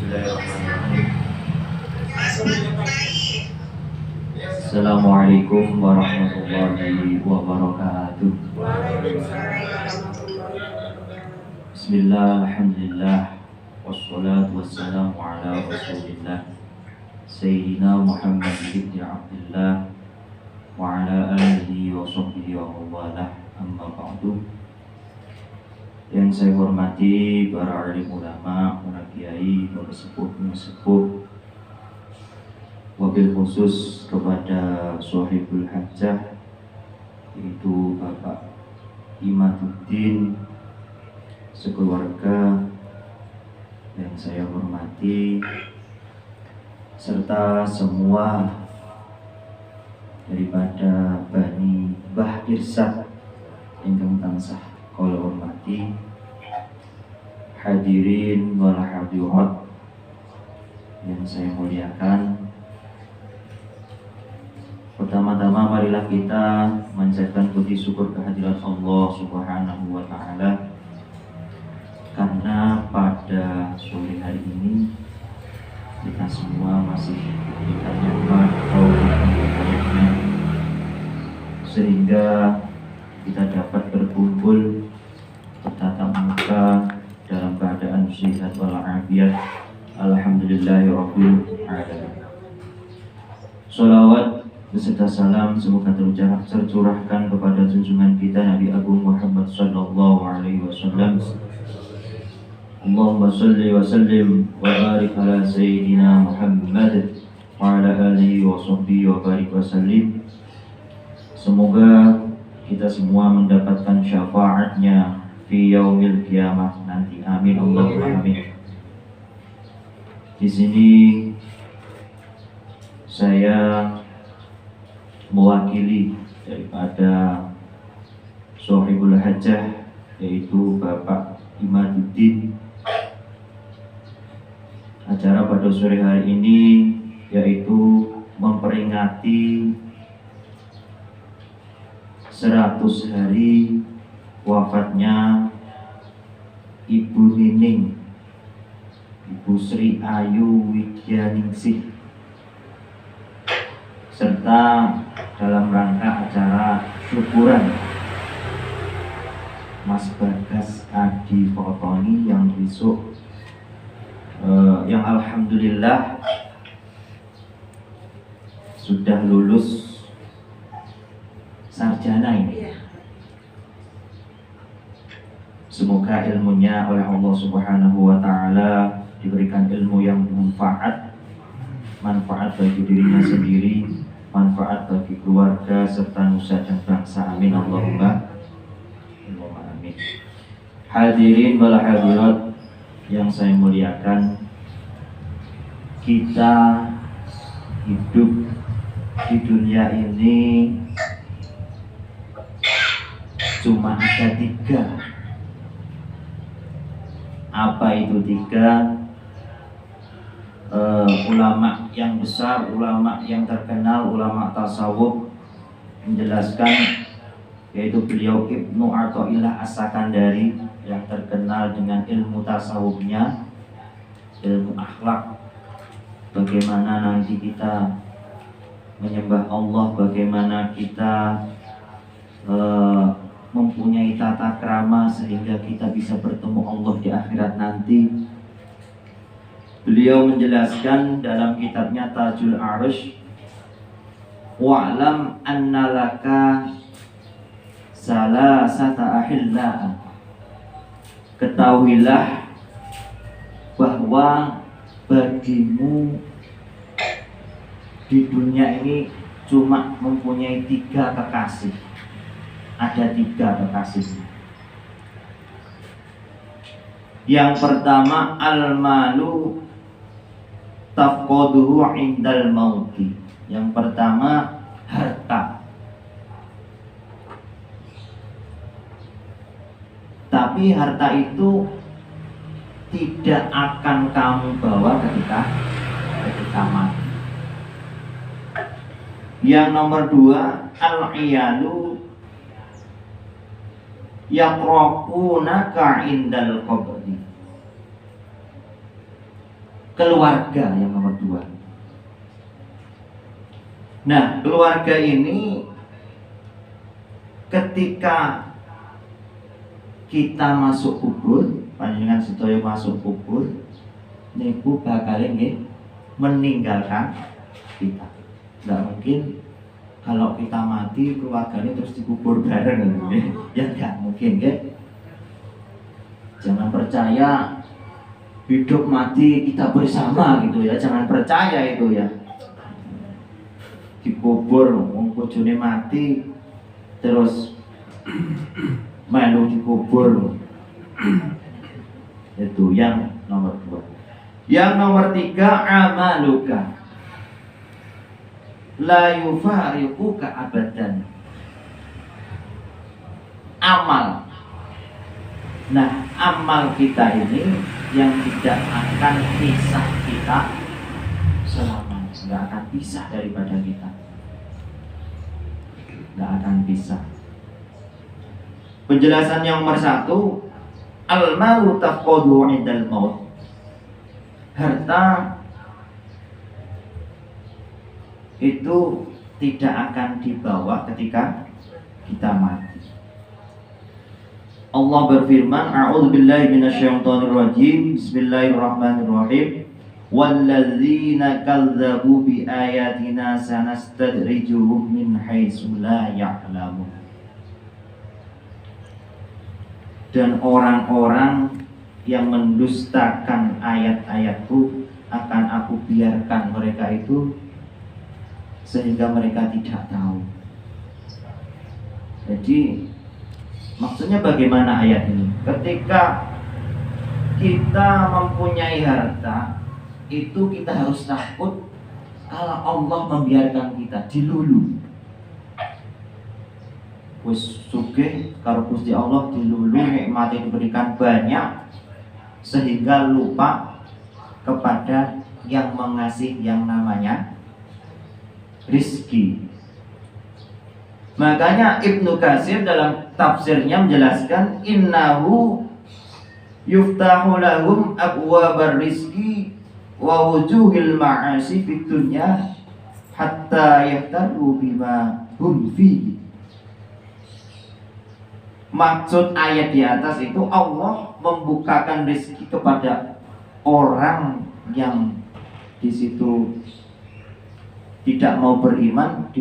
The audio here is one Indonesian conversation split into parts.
Bismillahirrahmanirrahim. Assalamualaikum warahmatullahi wabarakatuh. Bismillah, alhamdulillah, wassalatu wassalamu ala rasulillah Sayyidina Muhammad ibn Abdullah wa ala alihi wa sahbihi wa mawalah, amma ba'du. Yang saya hormati para alim ulama, para kiai, para sepuh, wabil khusus kepada Sohibul Hajjah, yaitu Bapak Imaduddin sekeluarga yang saya hormati, serta semua daripada Bani Mbah Irsad ingkang tansah kula hormati, hadirin wal hadirat yang saya muliakan. Pertama-tama marilah kita manjatkan puji syukur kehadirat Allah Subhanahu wa taala, karena pada sore hari ini kita semua masih diberikan nikmat taufik sehingga kita dapat berkumpul bertatap muka dalam keadaan sehat walafiat. Alhamdulillahirabbil alamin. Sholawat beserta salam semoga tercurahkan kepada junjungan kita Nabi Agung Muhammad sallallahu alaihi wasallam. Allahumma shalli wa sallim wa barik ala sayyidina Muhammad wa ala alihi wa sahbihi wa barik wa sallim. Semoga kita semua mendapatkan syafaatnya fi yaumil qiyamah nanti. Amin Allahumma amin. Di sini saya mewakili daripada Sohibul Hajjah, yaitu Bapak Imaduddin. Acara pada sore hari ini yaitu memperingati 100 hari wafatnya Ibu Nining, Ibu Sri Ayu Widyaningsih, serta dalam rangka acara syukuran Mas Bagas Adi Fotoni yang besok yang alhamdulillah sudah lulus sarjana ini. Semoga ilmunya oleh Allah Subhanahu wa taala diberikan ilmu yang manfaat bagi dirinya sendiri, manfaat bagi keluarga serta nusa dan bangsa. Amin Allahumma amin. Hadirin wal hadirat yang saya muliakan, kita hidup di dunia ini cuma ada 3. Apa itu 3? Ulama yang besar, ulama yang terkenal, ulama tasawuf menjelaskan, yaitu beliau Ibnu Athaillah As-Sakandari yang terkenal dengan ilmu tasawufnya, ilmu akhlak, bagaimana nanti kita menyembah Allah, bagaimana kita mempunyai tata krama sehingga kita bisa bertemu Allah di akhirat nanti. Beliau menjelaskan dalam kitabnya Tajul Arsh, wa'lam anna laka salasata ahilla, ketahuilah bahwa bagimu di dunia ini cuma mempunyai 3 kekasih. Ada 3 kekasih. Yang pertama, al-malu tafqaduhu indal mauti. Yang pertama, harta. Tapi harta itu tidak akan kamu bawa ketika mati. Yang nomor 2, al-iyalu yaqraqunaka indal qabri. keluarga yang nomor 2. Nah, keluarga ini ketika kita masuk kubur, panjenengan sedaya masuk kubur, niku bakal meninggalkan kita. Nggak mungkin kalau kita mati keluarganya terus dikubur bareng, ya nggak mungkin, ya. Jangan percaya hidup mati kita bersama gitu ya, jangan percaya itu ya. Dikubur, bojone mati terus melu dikubur. Itu yang nomor 2. Yang nomor 3, amaluka la yufariquka abadan. Amal. Nah, amal kita ini yang tidak akan pisah kita selamanya, tidak akan pisah daripada kita, tidak akan pisah. Penjelasan yang nomor 1, al-malu taqadu 'indal maut. Harta itu tidak akan dibawa ketika kita mati. Allah berfirman, a'udzubillahi minasyaitonirrajim, bismillahirrahmanirrahim, walladzina kadzdzabu biayatina sanastadrijuhum min haitsu la ya'lamun. Dan orang-orang yang mendustakan ayat-ayatku akan aku biarkan mereka itu sehingga mereka tidak tahu. Jadi maksudnya bagaimana ayat ini? Ketika kita mempunyai harta, itu kita harus takut kalau Allah membiarkan kita dilulu. Wis sugih karo Gusti Allah dilulu, nikmat diberikan banyak sehingga lupa kepada yang mengasih yang namanya rizki. Makanya Ibnu Katsir dalam tafsirnya menjelaskan, innahu yuftahu lahum abwabar rizki wa wujuhil ma'asi fid dunya hatta yahtaru bima hum fihi. Maksud ayat di atas itu Allah membukakan rezeki kepada orang yang di situ tidak mau beriman,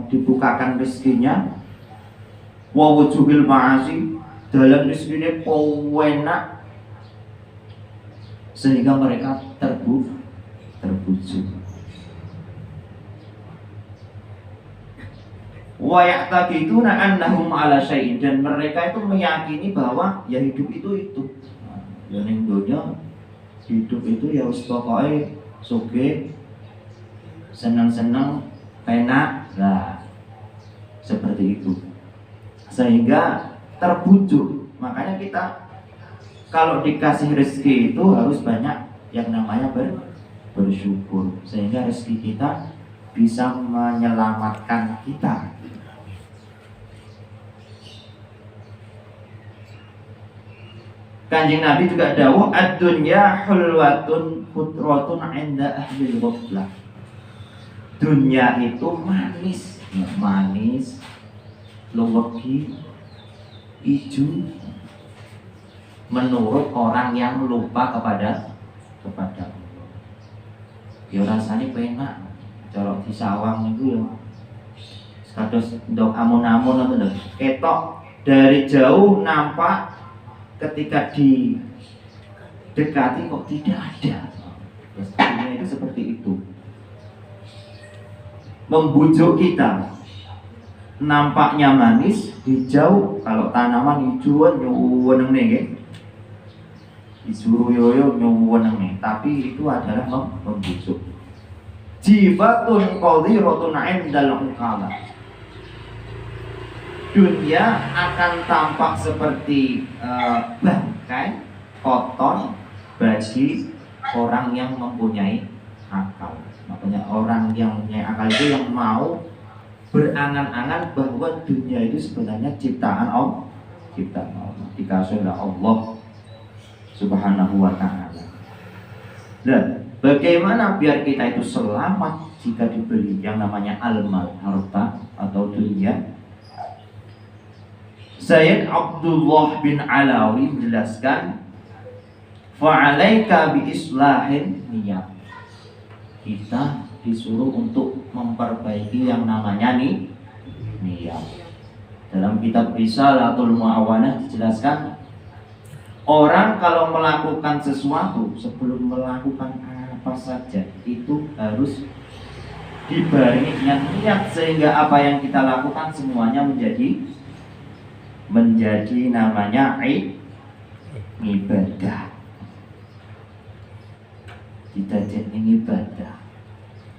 dibukakan rezekinya. Wa wujuhil ma'asi, dalam rezekinya enak sehingga mereka terbujuk. Wa ya'taqiduna annahum 'ala syai'in, dan mereka itu meyakini bahwa ya hidup itu. Ya ning donya hidup itu ya wis pokoke sugih, senang-senang, penak, nah seperti itu, sehingga terbujuk. Makanya kita kalau dikasih rezeki itu harus banyak yang namanya bersyukur, sehingga rezeki kita bisa menyelamatkan kita. Kanjeng Nabi juga dawuh, ad-dunya hulwatun khudratun 'inda ahli ghaflah. Dunia itu manis, lewegi, ijo menurut orang yang lupa kepada Allah. Ya rasanya penak. Kalau di sawang itu ya kados ndok amun-amun ngoten lho. Ketok dari jauh nampak, ketika didekati kok tidak ada. Dunia itu seperti itu. Membujuk kita. Nampaknya manis, hijau, kalau tanaman hijauan nyuwun nggih. Disuruh yoyo nyuwun nggih, tapi itu adalah membujuk. Jifatun qadhiratun 'indal uqala. Dunia akan tampak seperti bangkai kotor bagi orang yang mempunyai akal. Makanya orang yang mempunyai akal itu yang mau berangan-angan bahwa dunia itu sebenarnya ciptaan Allah. Dikasih oleh Allah Subhanahu wa ta'ala. Dan Bagaimana biar kita itu selamat jika dibeli yang namanya al-mal, harta atau dunia? Sayyid Abdullah bin Alawi menjelaskan, fa'alaika bi islahin niyat. Kita disuruh untuk memperbaiki yang namanya niat. Dalam kitab Risalatul Mu'awanah dijelaskan, orang kalau melakukan sesuatu, sebelum melakukan apa saja itu harus dibarengi dengan niat, sehingga apa yang kita lakukan semuanya menjadi namanya ibadah. Kita jadi ibadah.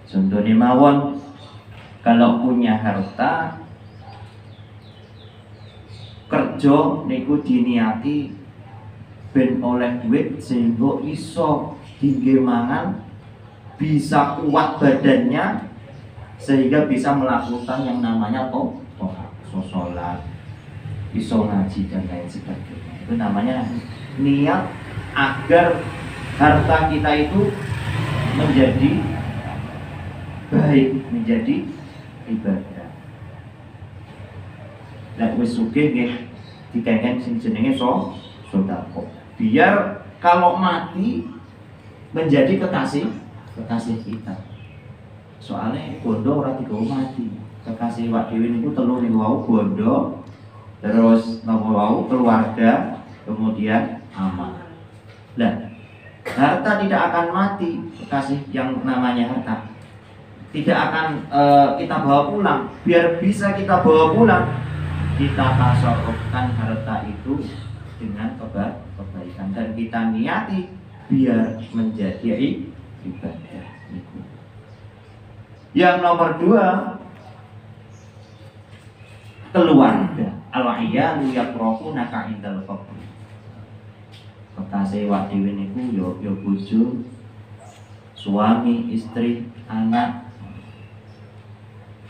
Contohnya mawon, kalau punya harta, kerja niku diniati ben oleh duit sehingga iso tinggi mangan, bisa kuat badannya, sehingga bisa melakukan yang namanya sholat, iso ngaji dan lain sebagainya. Itu namanya niat agar harta kita itu menjadi baik, menjadi ibadah. Lek wis sugih nggih dikengken sing jenenge sedekah. Biar kalau mati menjadi kekasih kita. Soalnya bondo ora digawa mati. Kekasih wak dhewe niku telu niku wau, bondo, terus napa wau keluarga, kemudian amal. Lah, harta tidak akan mati, kekasih yang namanya harta tidak akan kita bawa pulang. Biar bisa kita bawa pulang, kita tasarrufkan harta itu dengan kebaikan dan kita niati biar menjadi ibadah. Yang nomor 2, keluarga. Al-iyalu yaqrafuna ka'indal qabr. Kekasih wak dhewe niku yo bojo, suami, istri, anak.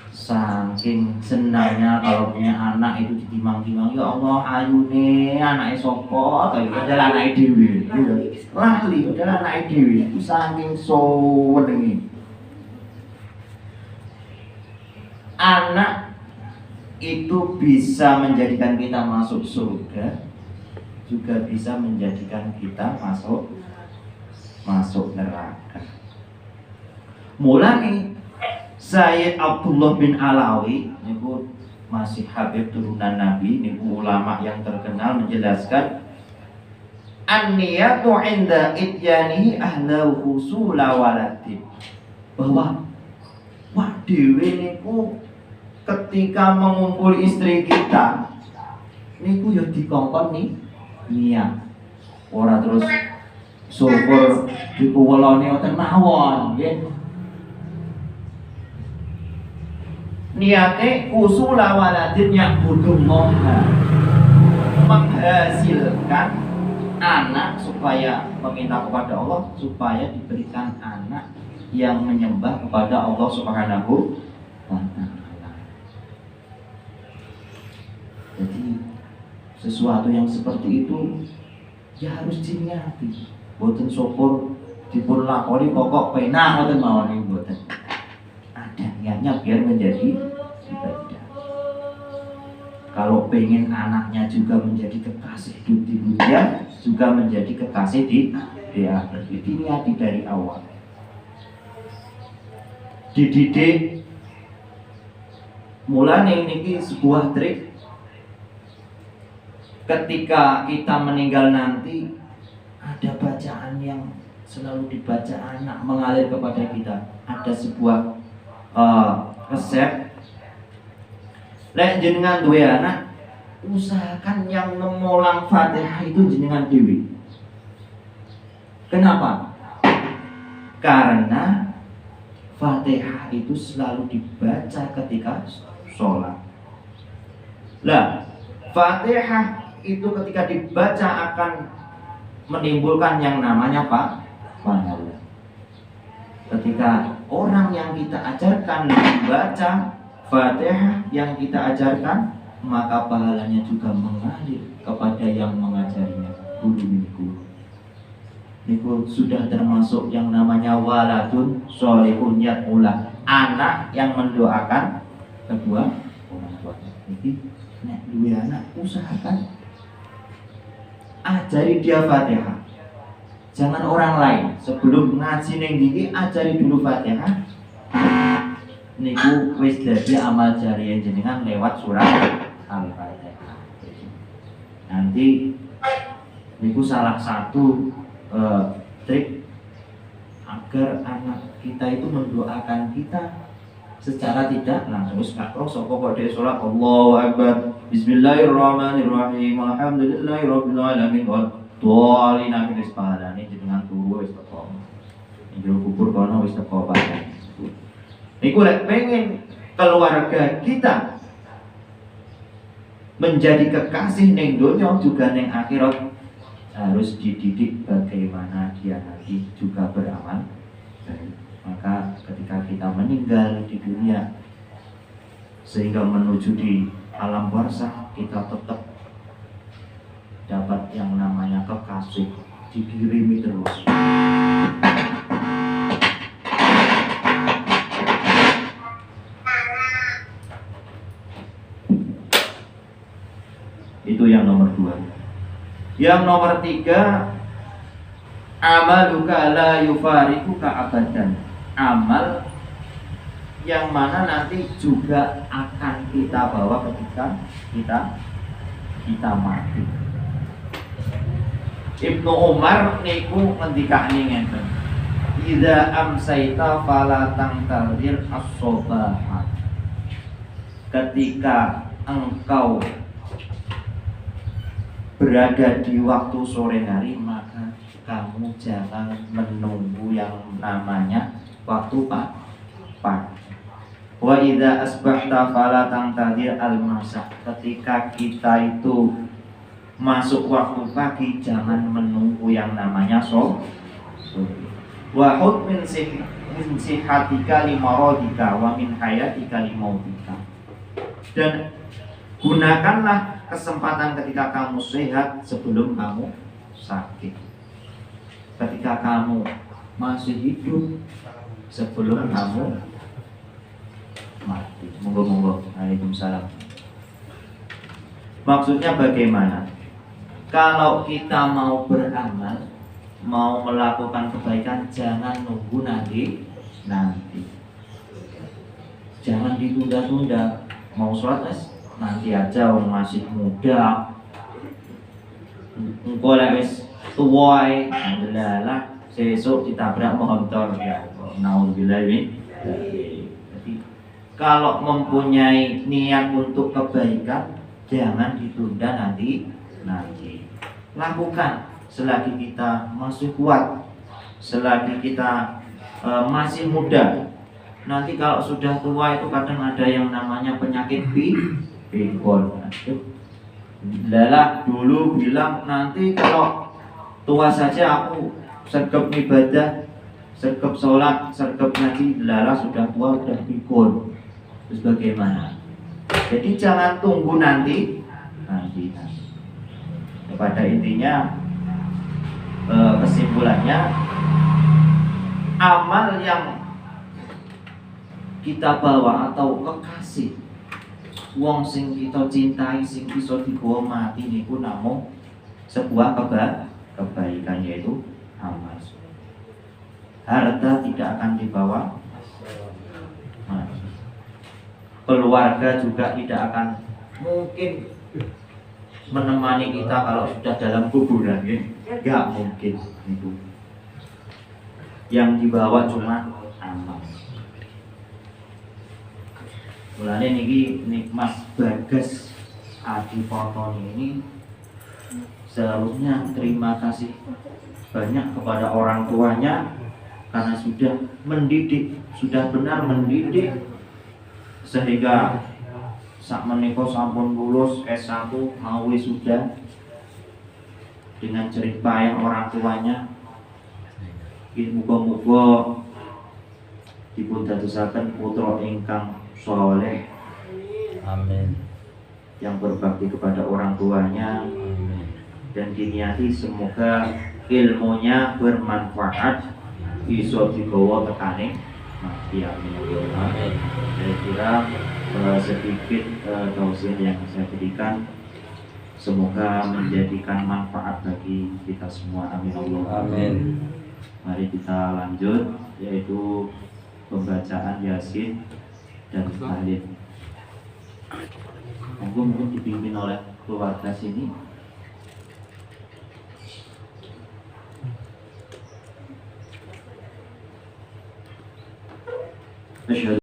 Saking senangnya kalau punya anak itu ditimang-timang, ya Allah ayune anake sapa, kaya padahal anake dhewe. Lali padahal anake dhewe. Iku saking senenge. Anak itu bisa menjadikan kita masuk surga, juga bisa menjadikan kita masuk neraka. Mulane Sayyid Abdullah bin Alawi niku masih Habib turunan Nabi, niku ulama yang terkenal menjelaskan, an-niyatu 'inda ityani ahlau husula waladin, bahwa wah dhewe niku ketika mengumpul istri kita niku ya dikongkon niat. Ora terus syukur dipuwelone wonten mawon nggih. Niate usula waladin ya'budullah, menghasilkan anak supaya meminta kepada Allah, supaya diberikan anak yang menyembah kepada Allah Subhanahu wa ta'ala. Jadi sesuatu yang seperti itu ya harus diniati. Boten syukur dipun lakoni pokok penak boten mawon boten. Ada niatnya biar menjadi ibadah. Kalau pengen anaknya juga menjadi kekasih di dunia, juga menjadi kekasih di akhirat. Jadi niati dari awal. Dididik mulane niki sebuah trik. Ketika kita meninggal nanti, ada bacaan yang selalu dibaca anak mengalir kepada kita. Ada sebuah resep. Lek jenengan duwe anak, usahakan yang memolang Fatihah itu jenengan dewi. Kenapa? Karena Fatihah itu selalu dibaca ketika sholat. Lah, Fatihah itu ketika dibaca akan menimbulkan yang namanya pahala. Ketika orang yang kita ajarkan membaca Fatihah yang kita ajarkan, maka pahalanya juga mengalir kepada yang mengajarinya, guru. niku sudah termasuk yang namanya waladun sholihun yad'ulah, anak yang mendoakan kedua orang tuanya. Jadi nek duwe anak usahakan ajari dia Fatihah. Jangan orang lain sebelum ngaji ning iki ajari dulu Fatihah. Niku wis dadi amal jariah jenengan lewat surat Al-Fatihah. Nanti niku salah satu trik agar anak kita itu mendoakan kita secara tidak langsung. Wis makro sapa kok dhewe salat Allahu Akbar Bismillahirrahmanirrahim Alhamdulillahirabbil alamin wa dhalin amin ispahalane jenengan turu wis teko. Njero kubur kono wis teko Pak. Niku lek pengen keluarga kita menjadi kekasih ning dunia juga ning akhirat, harus dididik bagaimana dia nanti juga beramal baik. Maka ketika kita meninggal di dunia sehingga menuju di alam barzakh, kita tetap dapat yang namanya kekasih, dikirimi terus. Itu yang nomor 2. Yang nomor 3, amaluka la yufarikuka abadan. Amal yang mana nanti juga akan kita bawa ketika kita mati. Ibnu Umar niku ngendikane ngenten, idza amsaita fala tangtadir as-sabah. Ketika engkau berada di waktu sore hari, maka kamu jangan menunggu yang namanya waktu pagi. Wa idza asbahta fala tangtadir al-masa. Ketika kita itu masuk waktu pagi, jangan menunggu yang namanya sore. Wa hud min sihatika limaradika wa min hayatika limautika. Dan gunakanlah kesempatan ketika kamu sehat sebelum kamu sakit. Ketika kamu masih hidup sebelum kamu mati. Monggo-monggo. Waalaikumsalam. Maksudnya bagaimana? Kalau kita mau beramal, mau melakukan kebaikan, jangan nunggu nanti. Jangan ditunda-tunda. Mau sholat nanti aja, wong masih muda. Engko lek wis tuwa alhamdulillah sesuk ditabrak motor ya. Nauzubillah min. Jadi kalau mempunyai niat untuk kebaikan, jangan ditunda nanti. Lakukan selagi kita masih kuat, selagi kita masih muda. Nanti kalau sudah tua itu kadang ada yang namanya penyakit pikun. Lalah dulu bilang nanti kalau tua saja aku sergap ibadah, sergap sholat, sergap ngaji. Lalah sudah tua sudah pikun. Terus bagaimana? Jadi jangan tunggu nanti. Pada intinya kesimpulannya, amal yang kita bawa atau kekasih wong sing kita cintai, sing bisa dibawa mati niku namung sebuah kebaikan, yaitu amal. Harta tidak akan dibawa mati. Keluarga juga tidak akan mungkin menemani kita kalau sudah dalam kuburan, nggak mungkin itu. Yang dibawa cuma amal. Mulane niki Mas Bagas Adipoto ini seharusnya terima kasih banyak kepada orang tuanya karena sudah mendidik, sudah benar mendidik sehingga sak menika sampun lulus S1 mau wisuda dengan jerih payah orang tuanya. Muga-muga dipun dadosaken putra ingkang soleh, amin, yang berbakti kepada orang tuanya. Amin. Dan diniati semoga ilmunya bermanfaat, iso digawa tekane mati. Amin. Saya kira sedikit tausiah yang saya berikan semoga menjadikan manfaat bagi kita semua. Amin Allah. Amin. Mari kita lanjut, yaitu pembacaan Yasin dan tahlil. Mungkin dipimpin oleh keluarga sini. Asyhadu